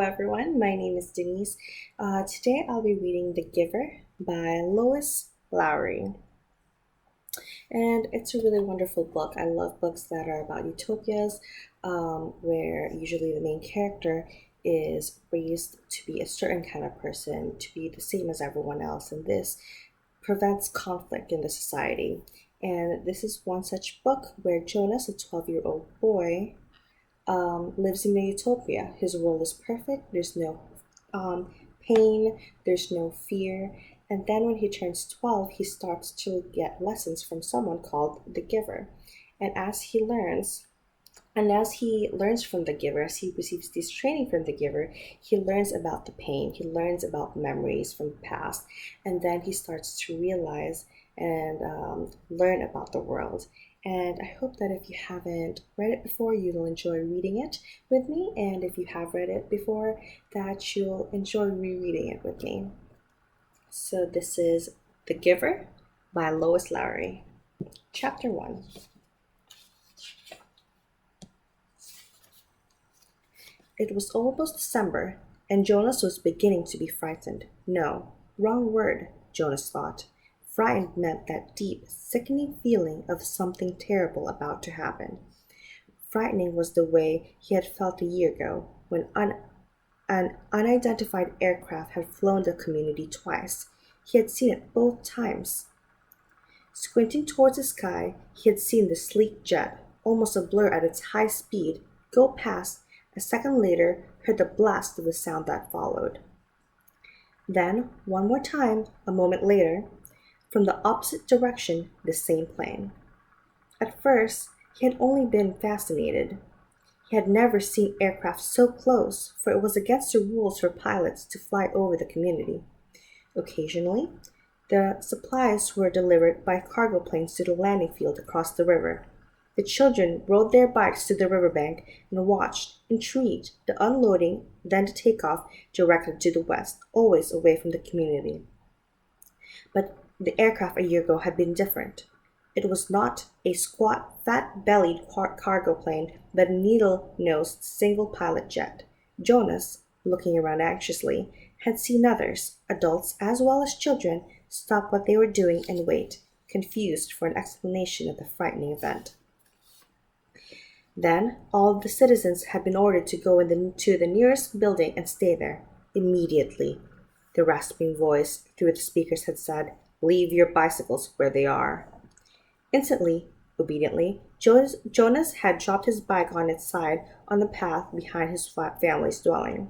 everyone. My name is Denise. Today I'll be reading The Giver by Lois Lowry. And it's a really wonderful book. I love books that are about utopias, where usually the main character is raised to be a certain kind of person, to be the same as everyone else. And this prevents conflict in the society. And this is one such book where Jonas, a 12-year-old boy, lives in a utopia. His world is perfect. There's no pain. There's no fear. And then when he turns 12, he starts to get lessons from someone called the Giver. And as he learns from the Giver, as he receives this training from the Giver, he learns about the pain. He learns about memories from the past. And then he starts to realize and learn about the world. And I hope that if you haven't read it before, you'll enjoy reading it with me. And if you have read it before, that you'll enjoy rereading it with me. So this is The Giver by Lois Lowry. Chapter 1. It was almost December, and Jonas was beginning to be frightened. No, wrong word, Jonas thought. Frightened meant that deep, sickening feeling of something terrible about to happen. Frightening was the way he had felt a year ago, when an unidentified aircraft had flown the community twice. He had seen it both times. Squinting towards the sky, he had seen the sleek jet, almost a blur at its high speed, go past. A second later, heard the blast of the sound that followed. Then, one more time, a moment later, from the opposite direction, the same plane. At first, he had only been fascinated. He had never seen aircraft so close, for it was against the rules for pilots to fly over the community. Occasionally, the supplies were delivered by cargo planes to the landing field across the river. The children rode their bikes to the riverbank and watched, intrigued, the unloading, then the takeoff directed to the west, always away from the community. But the aircraft a year ago had been different. It was not a squat, fat-bellied cargo plane, but a needle-nosed single-pilot jet. Jonas, looking around anxiously, had seen others, adults as well as children, stop what they were doing and wait, confused for an explanation of the frightening event. Then all of the citizens had been ordered to go to the nearest building and stay there, immediately. The rasping voice through the speakers had said, "Leave your bicycles where they are." Instantly, obediently, Jonas had dropped his bike on its side on the path behind his family's dwelling.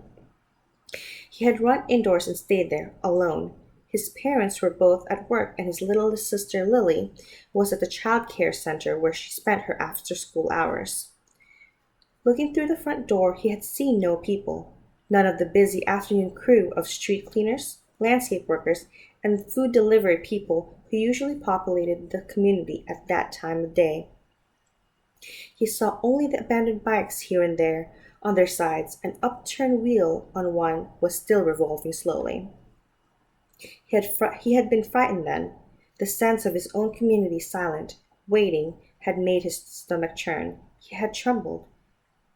He had run indoors and stayed there, alone. His parents were both at work, and his little sister Lily was at the child care center where she spent her after-school hours. Looking through the front door, he had seen no people. None of the busy afternoon crew of street cleaners, landscape workers, and food delivery people who usually populated the community at that time of day. He saw only the abandoned bikes here and there. On their sides, an upturned wheel on one was still revolving slowly. He had been frightened then. The sense of his own community silent, waiting, had made his stomach churn. He had trembled.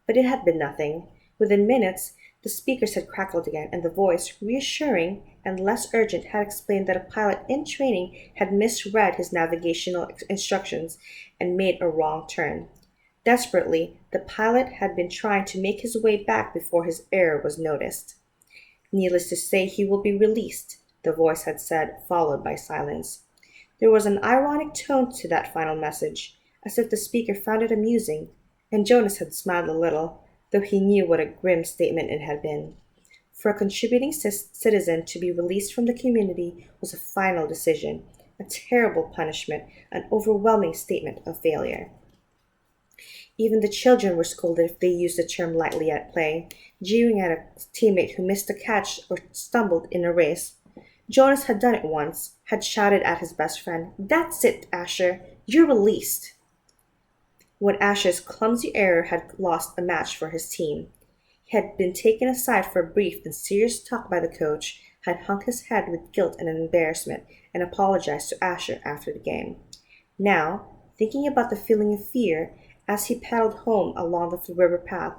But it had been nothing. Within minutes, the speakers had crackled again, and the voice, reassuring and less urgent, had explained that a pilot in training had misread his navigational instructions and made a wrong turn. Desperately, the pilot had been trying to make his way back before his error was noticed. "Needless to say, he will be released," the voice had said, followed by silence. There was an ironic tone to that final message, as if the speaker found it amusing, and Jonas had smiled a little, though he knew what a grim statement it had been. For a contributing citizen to be released from the community was a final decision, a terrible punishment, an overwhelming statement of failure. Even the children were scolded if they used the term lightly at play, jeering at a teammate who missed a catch or stumbled in a race. Jonas had done it once, had shouted at his best friend, "That's it, Asher, you're released," when Asher's clumsy error had lost a match for his team. He had been taken aside for a brief and serious talk by the coach, had hung his head with guilt and embarrassment, and apologized to Asher after the game. Now, thinking about the feeling of fear, as he paddled home along the river path,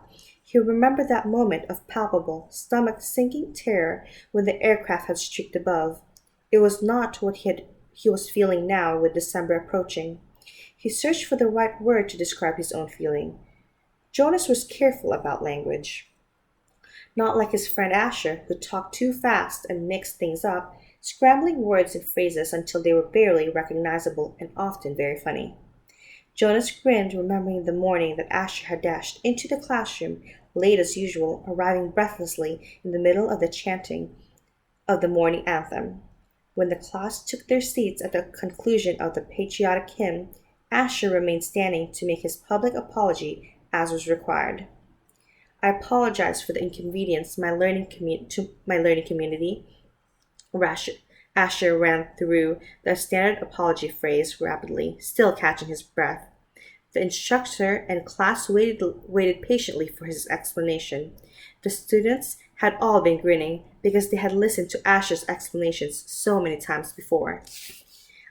He remembered that moment of palpable, stomach-sinking terror when the aircraft had streaked above. It was not what he was feeling now with December approaching. He searched for the right word to describe his own feeling. Jonas was careful about language. Not like his friend Asher, who talked too fast and mixed things up, scrambling words and phrases until they were barely recognizable and often very funny. Jonas grinned, remembering the morning that Asher had dashed into the classroom, late as usual, arriving breathlessly in the middle of the chanting of the morning anthem. When the class took their seats at the conclusion of the patriotic hymn, Asher remained standing to make his public apology as was required. I apologize for the inconvenience to my learning community. Asher ran through the standard apology phrase rapidly, still catching his breath. The instructor and class waited patiently for his explanation. The students had all been grinning because they had listened to Asher's explanations so many times before.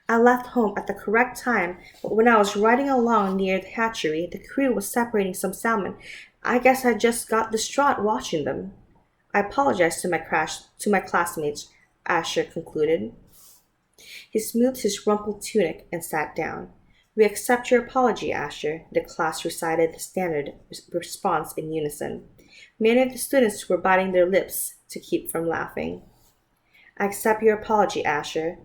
I left home at the correct time, but when I was riding along near the hatchery, the crew was separating some salmon. I guess I just got distraught watching them. I apologized to my classmates, Asher concluded. He smoothed his rumpled tunic and sat down. We accept your apology, Asher. The class recited the standard response in unison. Many of the students were biting their lips to keep from laughing. I accept your apology, Asher,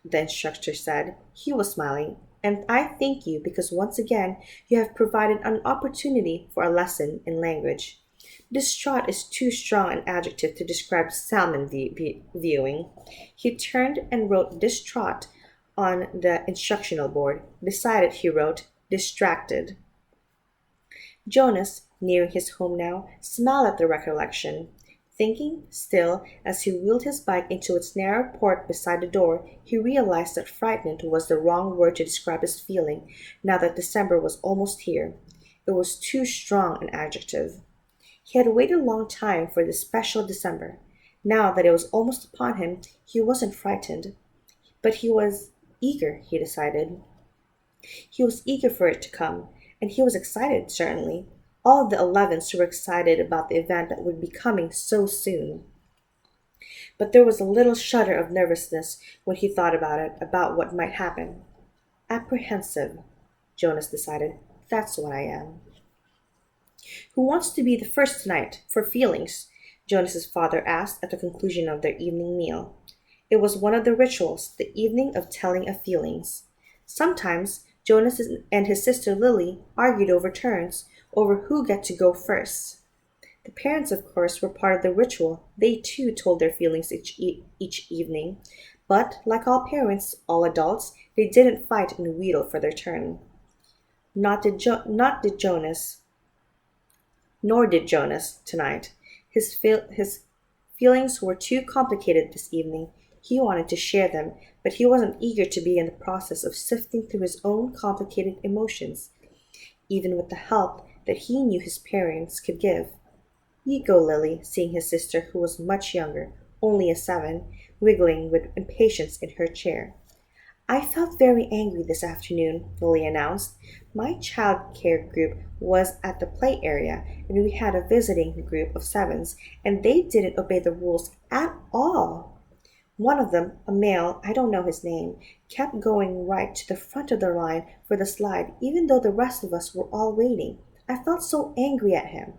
the instructor said. He was smiling. And I thank you because once again you have provided an opportunity for a lesson in language. Distraught is too strong an adjective to describe salmon viewing. He turned and wrote distraught on the instructional board. Beside it he wrote distracted. Jonas, nearing his home now, smiled at the recollection. Thinking still, as he wheeled his bike into its narrow port beside the door, he realized that frightened was the wrong word to describe his feeling now that December was almost here. It was too strong an adjective. He had waited a long time for this special December. Now that it was almost upon him, he wasn't frightened. But he was eager, he decided. He was eager for it to come, and he was excited, certainly. All of the 11s were excited about the event that would be coming so soon. But there was a little shudder of nervousness when he thought about it, about what might happen. Apprehensive, Jonas decided. That's what I am. Who wants to be the first tonight, for feelings? Jonas's father asked at the conclusion of their evening meal. It was one of the rituals, the evening of telling of feelings. Sometimes Jonas and his sister Lily argued over turns, over who got to go first. The parents, of course, were part of the ritual. They too told their feelings each evening. But, like all parents, all adults, they didn't fight and wheedle for their turn. Not did Jonas, nor did Jonas tonight. His feelings were too complicated this evening. He wanted to share them, but he wasn't eager to begin the process of sifting through his own complicated emotions, even with the help that he knew his parents could give. You go, Lily, seeing his sister, who was much younger, only a 7, wiggling with impatience in her chair. I felt very angry this afternoon, Lily announced. My child care group was at the play area, and we had a visiting group of 7s, and they didn't obey the rules at all. One of them, a male, I don't know his name, kept going right to the front of the line for the slide, even though the rest of us were all waiting. I felt so angry at him.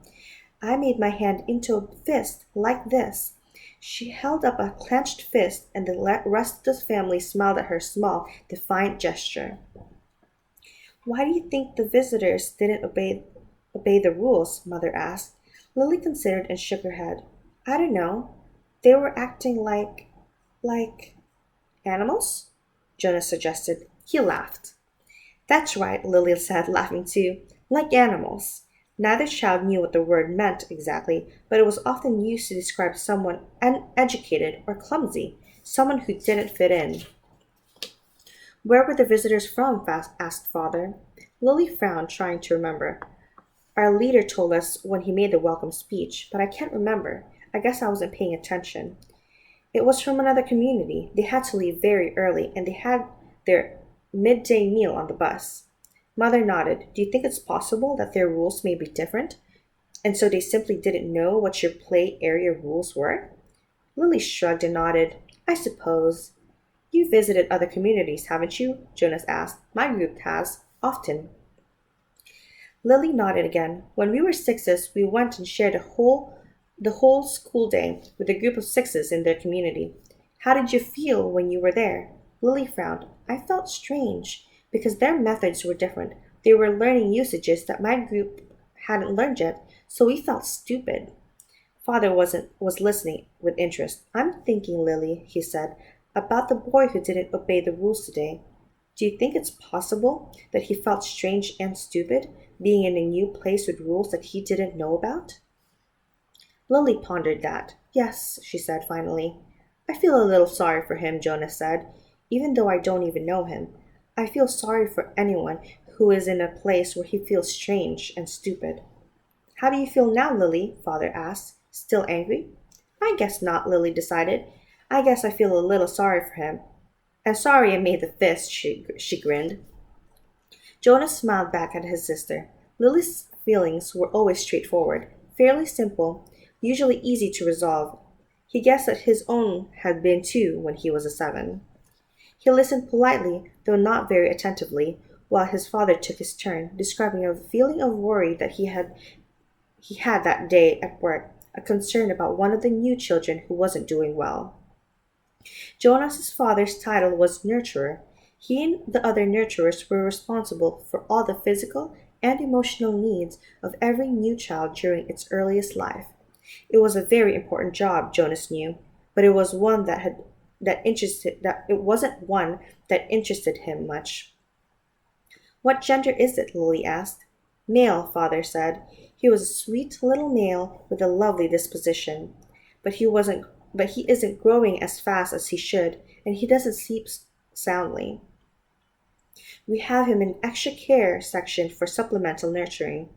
I made my hand into a fist like this. She held up a clenched fist, and the rest of the family smiled at her small, defiant gesture. Why do you think the visitors didn't obey the rules? Mother asked. Lily considered and shook her head. I don't know. They were acting like animals? Jonas suggested. He laughed. That's right, Lily said, laughing too. Like animals. Neither child knew what the word meant exactly, but it was often used to describe someone uneducated or clumsy, someone who didn't fit in. Where were the visitors from? Asked Father. Lily frowned, trying to remember. Our leader told us when he made the welcome speech, but I can't remember. I guess I wasn't paying attention. It was from another community. They had to leave very early, and they had their midday meal on the bus. Mother nodded. Do you think it's possible that their rules may be different? And so they simply didn't know what your play area rules were? Lily shrugged and nodded. I suppose. You visited other communities, haven't you? Jonas asked. My group has, often. Lily nodded again. When we were sixes, we went and shared the whole school day with a group of sixes in their community. How did you feel when you were there? Lily frowned. I felt strange because their methods were different. They were learning usages that my group hadn't learned yet, so we felt stupid. Father was listening with interest. I'm thinking, Lily, he said, about the boy who didn't obey the rules today. Do you think it's possible that he felt strange and stupid, being in a new place with rules that he didn't know about? Lily pondered that. Yes, she said finally. I feel a little sorry for him, Jonas said, even though I don't even know him. I feel sorry for anyone who is in a place where he feels strange and stupid. How do you feel now, Lily? Father asked. Still angry? I guess not, Lily decided. I guess I feel a little sorry for him. And sorry I made the fist, she grinned. Jonas smiled back at his sister. Lily's feelings were always straightforward, fairly simple, usually easy to resolve. He guessed that his own had been too when he was a seven. He listened politely, though not very attentively, while his father took his turn, describing a feeling of worry that he had that day at work, a concern about one of the new children who wasn't doing well. Jonas's father's title was nurturer. He and the other nurturers were responsible for all the physical and emotional needs of every new child during its earliest life. It was a very important job, Jonas knew, but it wasn't one that interested him much. What gender is it? Lily asked. Male, father said. He was a sweet little male with a lovely disposition. But he isn't growing as fast as he should, and he doesn't sleep soundly. We have him in extra care section for supplemental nurturing,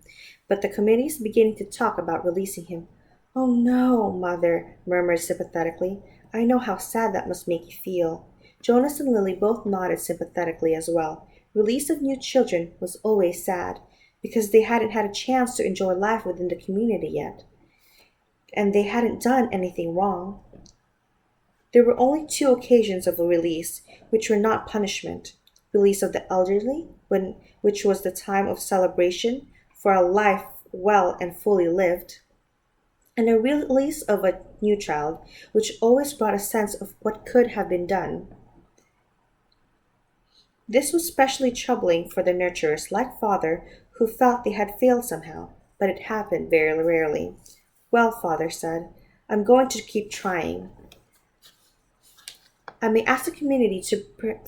but the committee's beginning to talk about releasing him. Oh no, mother murmured sympathetically. I know how sad that must make you feel. Jonas and Lily both nodded sympathetically as well. Release of new children was always sad, because they hadn't had a chance to enjoy life within the community yet, and they hadn't done anything wrong. There were only two occasions of release, which were not punishment. Release of the elderly, which was the time of celebration for a life well and fully lived, and a release of a new child, which always brought a sense of what could have been done. This was especially troubling for the nurturers, like father, who felt they had failed somehow, but it happened very rarely. Well, father said, I'm going to keep trying. I may ask the community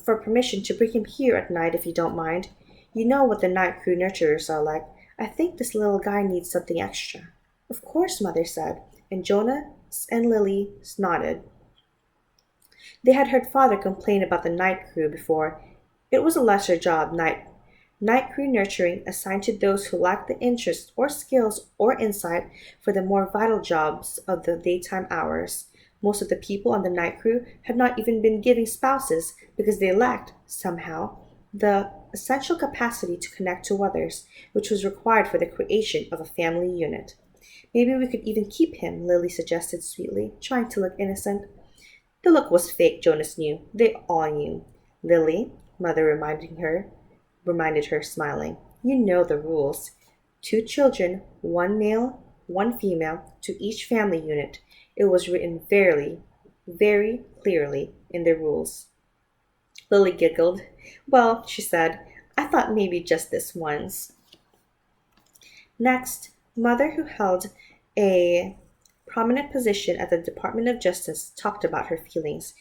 for permission to bring him here at night if you don't mind. You know what the night crew nurturers are like. I think this little guy needs something extra. Of course, mother said, and Jonas and Lily nodded. They had heard father complain about the night crew before. It was a lesser job, night crew nurturing assigned to those who lacked the interest or skills or insight for the more vital jobs of the daytime hours. Most of the people on the night crew had not even been given spouses because they lacked, somehow, the essential capacity to connect to others, which was required for the creation of a family unit. Maybe we could even keep him, Lily suggested sweetly, trying to look innocent. The look was fake, Jonas knew. They all knew. Lily, mother reminded her, smiling. You know the rules. 2 children, 1 male, 1 female, to each family unit. It was written very, very clearly in the rules. Lily giggled. Well, she said, I thought maybe just this once. Next, mother, who held a prominent position at the Department of Justice, talked about her feelings.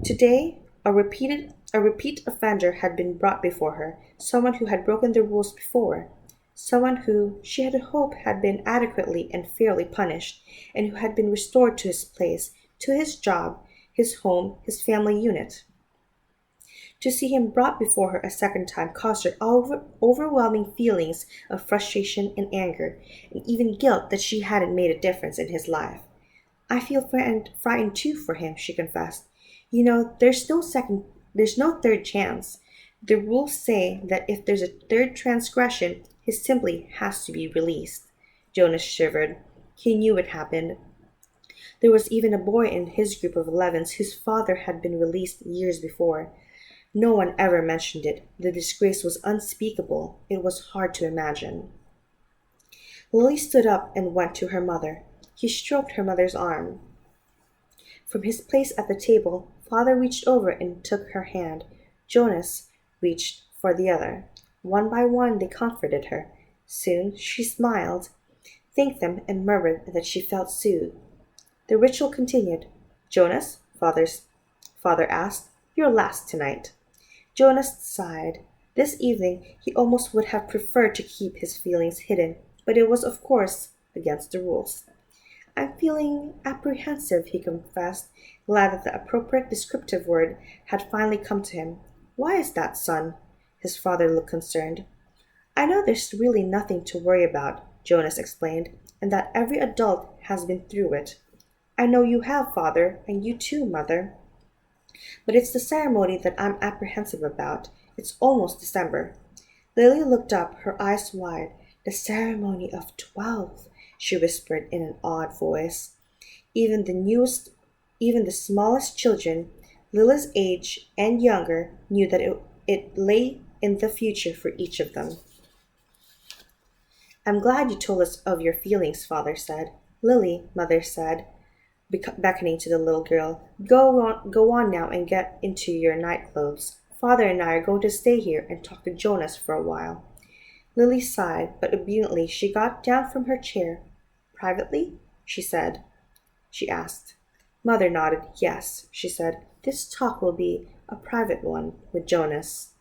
Today, a repeat offender had been brought before her, someone who had broken the rules before, someone who she had hoped had been adequately and fairly punished, and who had been restored to his place, to his job, his home, his family unit. To see him brought before her a second time caused her overwhelming feelings of frustration and anger, and even guilt that she hadn't made a difference in his life. I feel frightened too for him, she confessed. You know, there's no third chance. The rules say that if there's a third transgression, he simply has to be released. Jonas shivered. He knew it happened. There was even a boy in his group of 11s whose father had been released years before. No one ever mentioned it. The disgrace was unspeakable. It was hard to imagine. Lily stood up and went to her mother. He stroked her mother's arm. From his place at the table, father reached over and took her hand. Jonas reached for the other. One by one they comforted her. Soon she smiled, thanked them, and murmured that she felt soothed. The ritual continued. Jonas, father asked, you're last tonight. Jonas sighed. This evening he almost would have preferred to keep his feelings hidden, but it was, of course, against the rules. I'm feeling apprehensive, he confessed, glad that the appropriate descriptive word had finally come to him. Why is that, son? His father looked concerned. I know there's really nothing to worry about, Jonas explained, and that every adult has been through it. I know you have, father, and you too, mother. But it's the ceremony that I'm apprehensive about. It's almost December. Lily looked up, her eyes wide. The ceremony of 12, she whispered in an awed voice. Even the smallest children, Lily's age and younger, knew that it lay in the future for each of them. I'm glad you told us of your feelings, father said. Lily, mother said, beckoning to the little girl, go on now and get into your night clothes. Father and I are going to stay here and talk to Jonas for a while. Lily sighed, but obediently she got down from her chair. Privately? She asked. Mother nodded. Yes, she said. This talk will be a private one with Jonas.